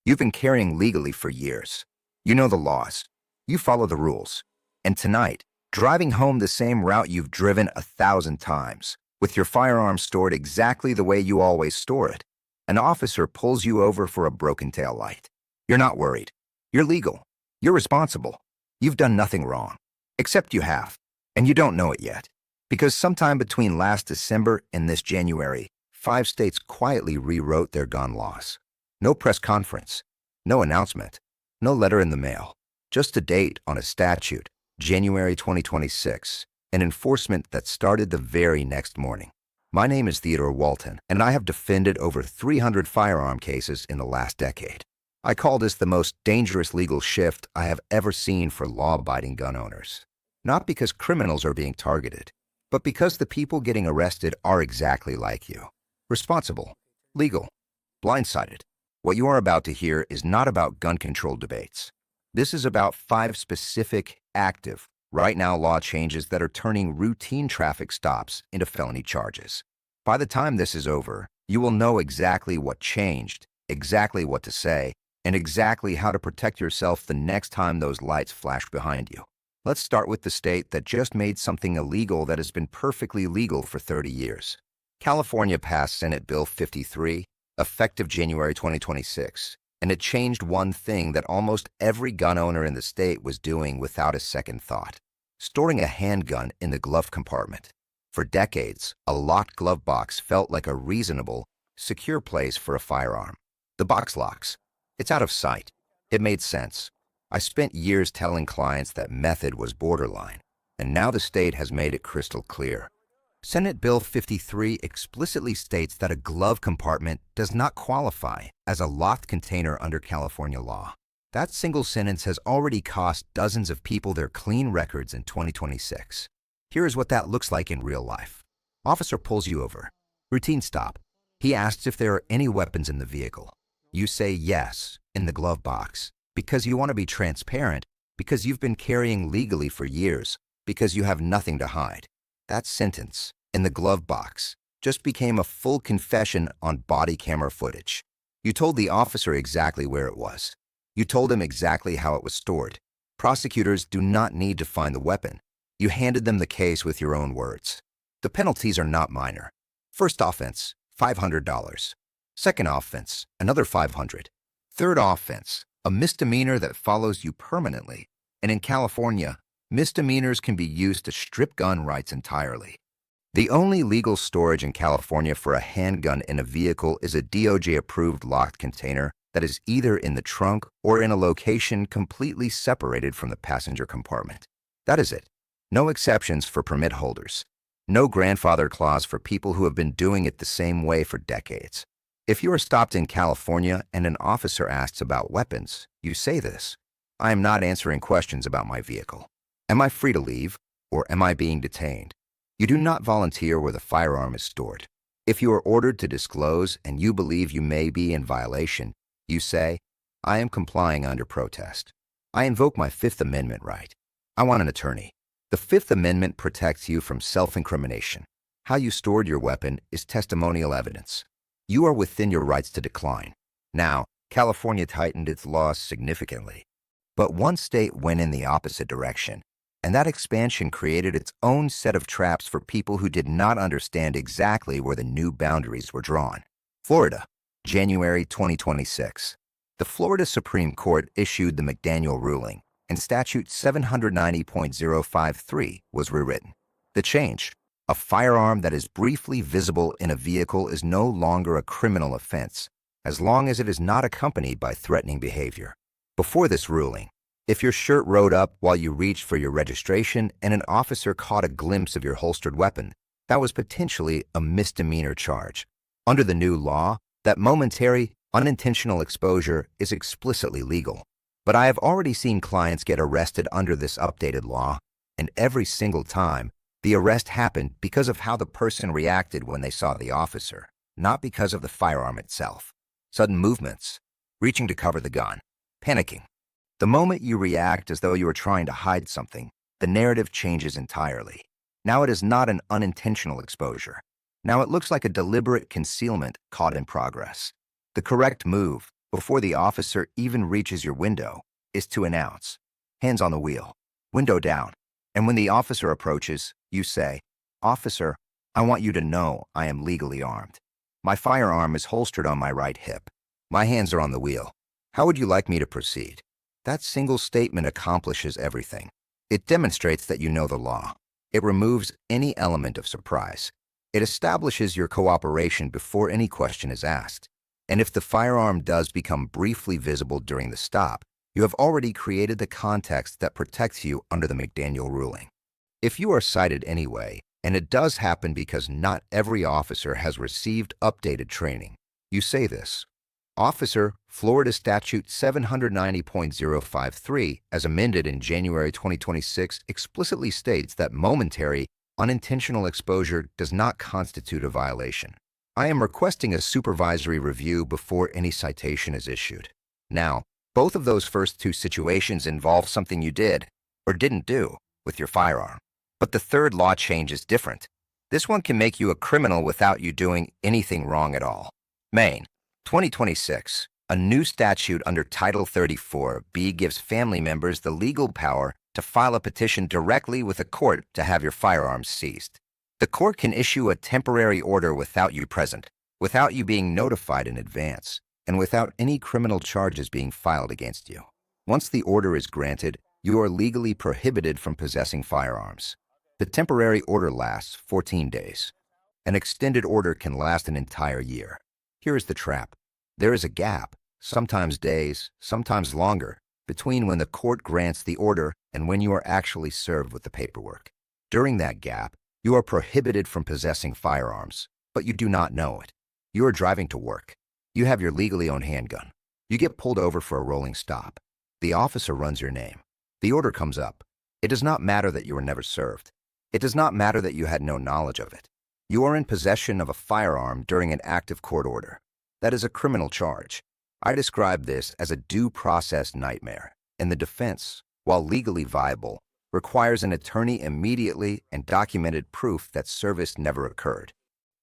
You've been carrying legally for years. You know the laws. You follow the rules. And tonight, driving home the same route you've driven 1,000 times, with your firearm stored exactly the way you always store it, an officer pulls you over for a broken tail light. You're not worried. You're legal. You're responsible. You've done nothing wrong. Except you have. And you don't know it yet. Because sometime between last December and this January, 5 states quietly rewrote their gun laws. No press conference. No announcement. No letter in the mail. Just a date on a statute, January 2026, an enforcement that started the very next morning. My name is Theodore Walton, and I have defended over 300 firearm cases in the last decade. I call this the most dangerous legal shift I have ever seen for law-abiding gun owners. Not because criminals are being targeted, but because the people getting arrested are exactly like you. Responsible, legal, blindsided. What you are about to hear is not about gun control debates. This is about 5 specific, active, right now law changes that are turning routine traffic stops into felony charges. By the time this is over, you will know exactly what changed, exactly what to say, and exactly how to protect yourself the next time those lights flash behind you. Let's start with the state that just made something illegal that has been perfectly legal for 30 years. California passed Senate Bill 53, effective January 2026, and it changed one thing that almost every gun owner in the state was doing without a second thought: storing a handgun in the glove compartment. For decades, a locked glove box felt like a reasonable, secure place for a firearm. The box locks. It's out of sight. It made sense. I spent years telling clients that method was borderline, and now the state has made it crystal clear. Senate Bill 53 explicitly states that a glove compartment does not qualify as a locked container under California law. That single sentence has already cost dozens of people their clean records in 2026. Here is what that looks like in real life. Officer pulls you over. Routine stop. He asks if there are any weapons in the vehicle. You say yes, in the glove box, because you want to be transparent, because you've been carrying legally for years, because you have nothing to hide. That sentence, in the glove box, just became a full confession on body camera footage. You told the officer exactly where it was. You told him exactly how it was stored. Prosecutors do not need to find the weapon. You handed them the case with your own words. The penalties are not minor. First offense, $500. Second offense, another $500. Third offense, a misdemeanor that follows you permanently. And in California, misdemeanors can be used to strip gun rights entirely. The only legal storage in California for a handgun in a vehicle is a DOJ-approved locked container that is either in the trunk or in a location completely separated from the passenger compartment. That is it. No exceptions for permit holders. No grandfather clause for people who have been doing it the same way for decades. If you are stopped in California and an officer asks about weapons, you say this: I am not answering questions about my vehicle. Am I free to leave, or am I being detained? You do not volunteer where the firearm is stored. If you are ordered to disclose and you believe you may be in violation, you say, I am complying under protest. I invoke my Fifth Amendment right. I want an attorney. The Fifth Amendment protects you from self-incrimination. How you stored your weapon is testimonial evidence. You are within your rights to decline. Now, California tightened its laws significantly. But one state went in the opposite direction, and that expansion created its own set of traps for people who did not understand exactly where the new boundaries were drawn. Florida, January 2026. The Florida Supreme Court issued the McDaniel ruling, and Statute 790.053 was rewritten. The change: a firearm that is briefly visible in a vehicle is no longer a criminal offense, as long as it is not accompanied by threatening behavior. Before this ruling, if your shirt rode up while you reached for your registration and an officer caught a glimpse of your holstered weapon, that was potentially a misdemeanor charge. Under the new law, that momentary, unintentional exposure is explicitly legal. But I have already seen clients get arrested under this updated law, and every single time, the arrest happened because of how the person reacted when they saw the officer, not because of the firearm itself. Sudden movements, reaching to cover the gun, panicking. The moment you react as though you are trying to hide something, the narrative changes entirely. Now it is not an unintentional exposure. Now it looks like a deliberate concealment caught in progress. The correct move, before the officer even reaches your window, is to announce, hands on the wheel, window down. And when the officer approaches, you say, "Officer, I want you to know I am legally armed. My firearm is holstered on my right hip. My hands are on the wheel. How would you like me to proceed?" That single statement accomplishes everything. It demonstrates that you know the law. It removes any element of surprise. It establishes your cooperation before any question is asked. And if the firearm does become briefly visible during the stop, you have already created the context that protects you under the McDaniel ruling. If you are cited anyway, and it does happen because not every officer has received updated training, you say this: "Officer, Florida Statute 790.053, as amended in January 2026, explicitly states that momentary, unintentional exposure does not constitute a violation. I am requesting a supervisory review before any citation is issued." Now, both of those first two situations involve something you did or didn't do with your firearm. But the third law change is different. This one can make you a criminal without you doing anything wrong at all. Maine, 2026. A new statute under Title 34B gives family members the legal power to file a petition directly with a court to have your firearms seized. The court can issue a temporary order without you present, without you being notified in advance, and without any criminal charges being filed against you. Once the order is granted, you are legally prohibited from possessing firearms. The temporary order lasts 14 days. An extended order can last an entire year. Here is the trap. There is a gap, sometimes days, sometimes longer, between when the court grants the order and when you are actually served with the paperwork. During that gap, you are prohibited from possessing firearms, but you do not know it. You are driving to work. You have your legally owned handgun. You get pulled over for a rolling stop. The officer runs your name. The order comes up. It does not matter that you were never served. It does not matter that you had no knowledge of it. You are in possession of a firearm during an active court order. That is a criminal charge. I describe this as a due process nightmare, and the defense, while legally viable, requires an attorney immediately and documented proof that service never occurred.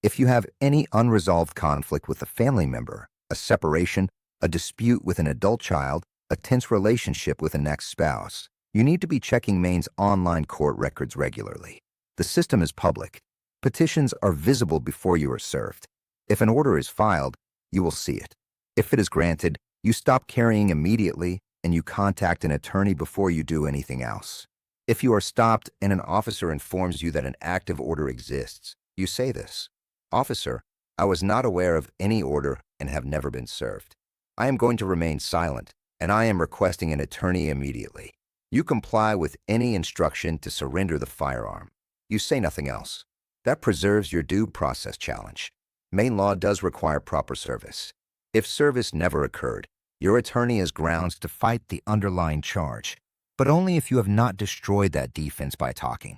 If you have any unresolved conflict with a family member, a separation, a dispute with an adult child, a tense relationship with an ex-spouse, you need to be checking Maine's online court records regularly. The system is public. Petitions are visible before you are served. If an order is filed, you will see it. If it is granted, you stop carrying immediately and you contact an attorney before you do anything else. If you are stopped and an officer informs you that an active order exists, you say this: "Officer, I was not aware of any order and have never been served. I am going to remain silent, and I am requesting an attorney immediately." You comply with any instruction to surrender the firearm. You say nothing else. That preserves your due process challenge. Maine law does require proper service. If service never occurred, your attorney has grounds to fight the underlying charge, but only if you have not destroyed that defense by talking.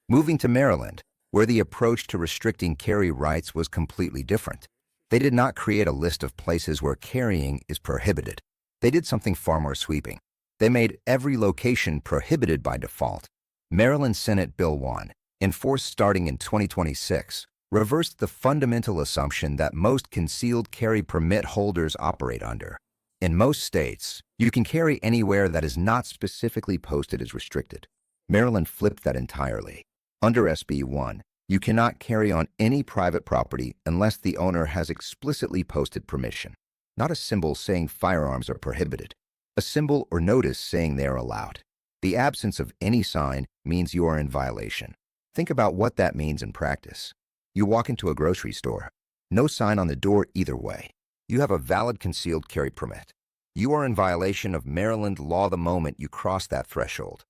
Moving to Maryland, where the approach to restricting carry rights was completely different. They did not create a list of places where carrying is prohibited. They did something far more sweeping. They made every location prohibited by default. Maryland Senate Bill 1, enforced starting in 2026, reversed the fundamental assumption that most concealed carry permit holders operate under. In most states, you can carry anywhere that is not specifically posted as restricted. Maryland flipped that entirely. Under SB 1, you cannot carry on any private property unless the owner has explicitly posted permission. Not a symbol saying firearms are prohibited. A symbol or notice saying they are allowed. The absence of any sign means you are in violation. Think about what that means in practice. You walk into a grocery store. No sign on the door either way. You have a valid concealed carry permit. You are in violation of Maryland law the moment you cross that threshold.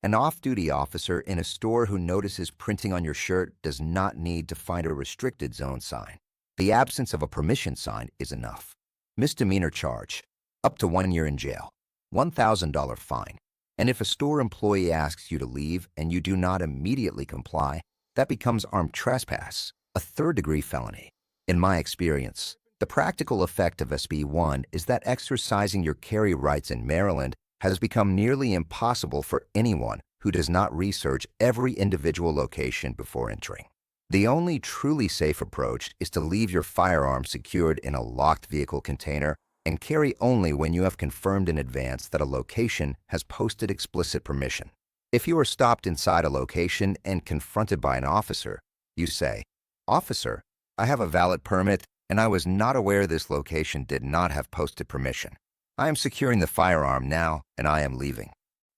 An off-duty officer in a store who notices printing on your shirt does not need to find a restricted zone sign. The absence of a permission sign is enough. Misdemeanor charge, up to 1 year in jail, $1,000 fine. And if a store employee asks you to leave and you do not immediately comply, that becomes armed trespass, a third-degree felony. In my experience, the practical effect of SB 1 is that exercising your carry rights in Maryland has become nearly impossible for anyone who does not research every individual location before entering. The only truly safe approach is to leave your firearm secured in a locked vehicle container and carry only when you have confirmed in advance that a location has posted explicit permission. If you are stopped inside a location and confronted by an officer, you say, "Officer, I have a valid permit and I was not aware this location did not have posted permission. I am securing the firearm now and I am leaving.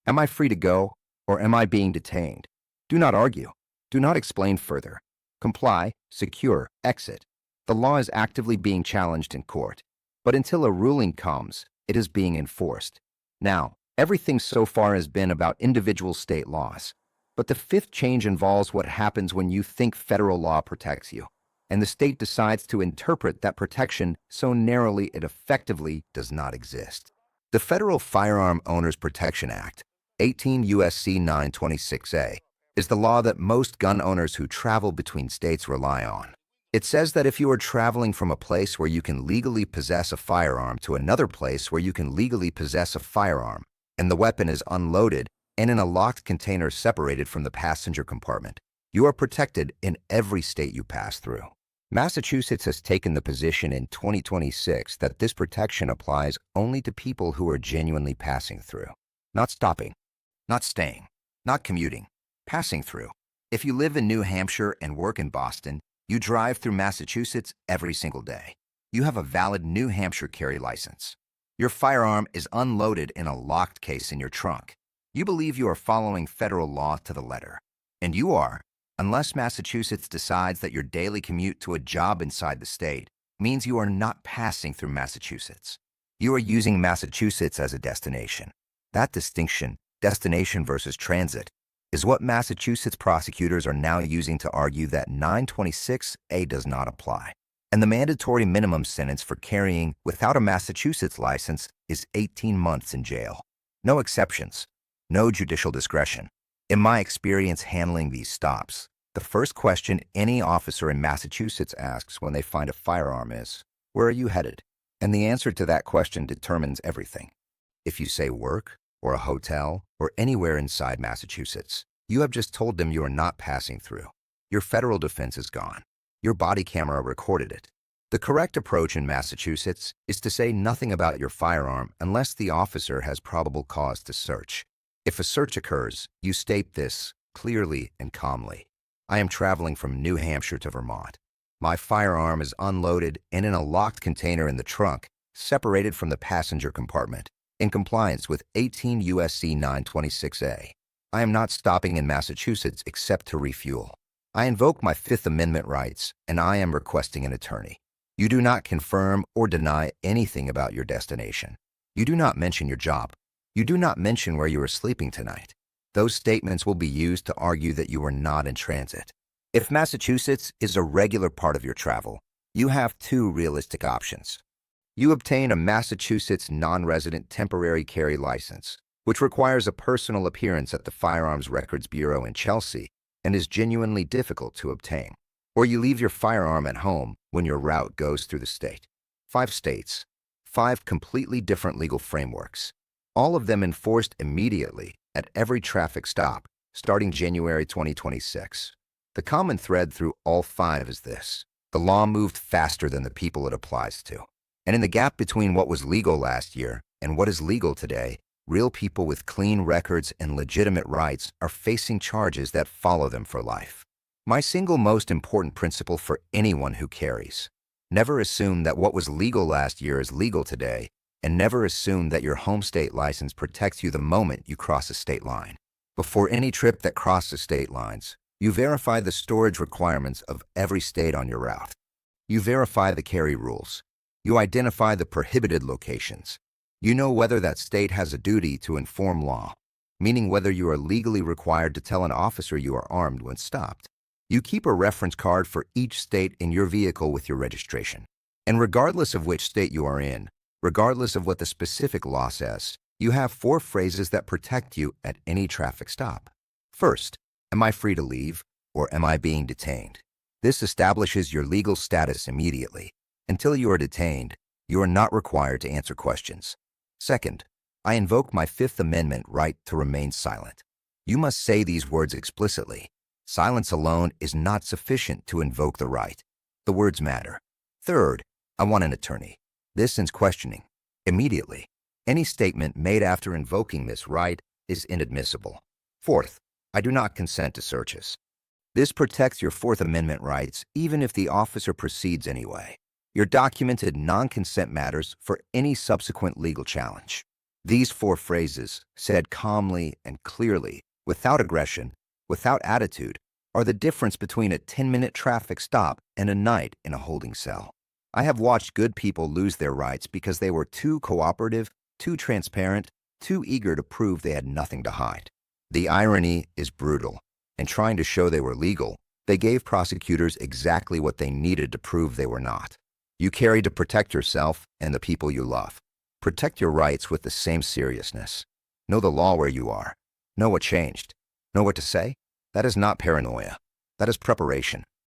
Am I free to go or am I being detained?" Do not argue. Do not explain further. Comply, secure, exit. The law is actively being challenged in court, but until a ruling comes, it is being enforced. Now, everything so far has been about individual state laws, but the fifth change involves what happens when you think federal law protects you, and the state decides to interpret that protection so narrowly it effectively does not exist. The Federal Firearm Owners Protection Act, 18 U.S.C. 926A, is the law that most gun owners who travel between states rely on. It says that if you are traveling from a place where you can legally possess a firearm to another place where you can legally possess a firearm, and the weapon is unloaded and in a locked container separated from the passenger compartment, you are protected in every state you pass through. Massachusetts has taken the position in 2026 that this protection applies only to people who are genuinely passing through, not stopping, not staying, not commuting, passing through. If you live in New Hampshire and work in Boston, you drive through Massachusetts every single day. You have a valid New Hampshire carry license. Your firearm is unloaded in a locked case in your trunk. You believe you are following federal law to the letter. And you are, unless Massachusetts decides that your daily commute to a job inside the state means you are not passing through Massachusetts. You are using Massachusetts as a destination. That distinction, destination versus transit, is what Massachusetts prosecutors are now using to argue that 926A does not apply. And the mandatory minimum sentence for carrying without a Massachusetts license is 18 months in jail. No exceptions, no judicial discretion. In my experience handling these stops, the first question any officer in Massachusetts asks when they find a firearm is, "Where are you headed?" And the answer to that question determines everything. If you say work, or a hotel, or anywhere inside Massachusetts, you have just told them you are not passing through. Your federal defense is gone. Your body camera recorded it. The correct approach in Massachusetts is to say nothing about your firearm unless the officer has probable cause to search. If a search occurs, you state this clearly and calmly. "I am traveling from New Hampshire to Vermont. My firearm is unloaded and in a locked container in the trunk, separated from the passenger compartment, in compliance with 18 U.S.C. 926A. I am not stopping in Massachusetts except to refuel. I invoke my Fifth Amendment rights, and I am requesting an attorney." You do not confirm or deny anything about your destination. You do not mention your job. You do not mention where you are sleeping tonight. Those statements will be used to argue that you are not in transit. If Massachusetts is a regular part of your travel, you have two realistic options. You obtain a Massachusetts non-resident temporary carry license, which requires a personal appearance at the Firearms Records Bureau in Chelsea and is genuinely difficult to obtain. Or you leave your firearm at home when your route goes through the state. 5 states, 5 completely different legal frameworks, all of them enforced immediately at every traffic stop starting January 2026. The common thread through all 5 is this: the law moved faster than the people it applies to. And in the gap between what was legal last year and what is legal today, real people with clean records and legitimate rights are facing charges that follow them for life. My single most important principle for anyone who carries: never assume that what was legal last year is legal today, and never assume that your home state license protects you the moment you cross a state line. Before any trip that crosses state lines, you verify the storage requirements of every state on your route. You verify the carry rules. You identify the prohibited locations. You know whether that state has a duty to inform law, meaning whether you are legally required to tell an officer you are armed when stopped. You keep a reference card for each state in your vehicle with your registration. And regardless of which state you are in, regardless of what the specific law says, you have 4 phrases that protect you at any traffic stop. First, am I free to leave, or am I being detained? This establishes your legal status immediately. Until you are detained, you are not required to answer questions. Second, I invoke my Fifth Amendment right to remain silent. You must say these words explicitly. Silence alone is not sufficient to invoke the right. The words matter. Third, I want an attorney. This ends questioning. immediately. Any statement made after invoking this right is inadmissible. Fourth, I do not consent to searches. This protects your Fourth Amendment rights even if the officer proceeds anyway. Your documented non-consent matters for any subsequent legal challenge. These four phrases, said calmly and clearly, without aggression, without attitude, are the difference between a 10-minute traffic stop and a night in a holding cell. I have watched good people lose their rights because they were too cooperative, too transparent, too eager to prove they had nothing to hide. The irony is brutal. In trying to show they were legal, they gave prosecutors exactly what they needed to prove they were not. You carry to protect yourself and the people you love. Protect your rights with the same seriousness. Know the law where you are. Know what changed. Know what to say. That is not paranoia. That is preparation.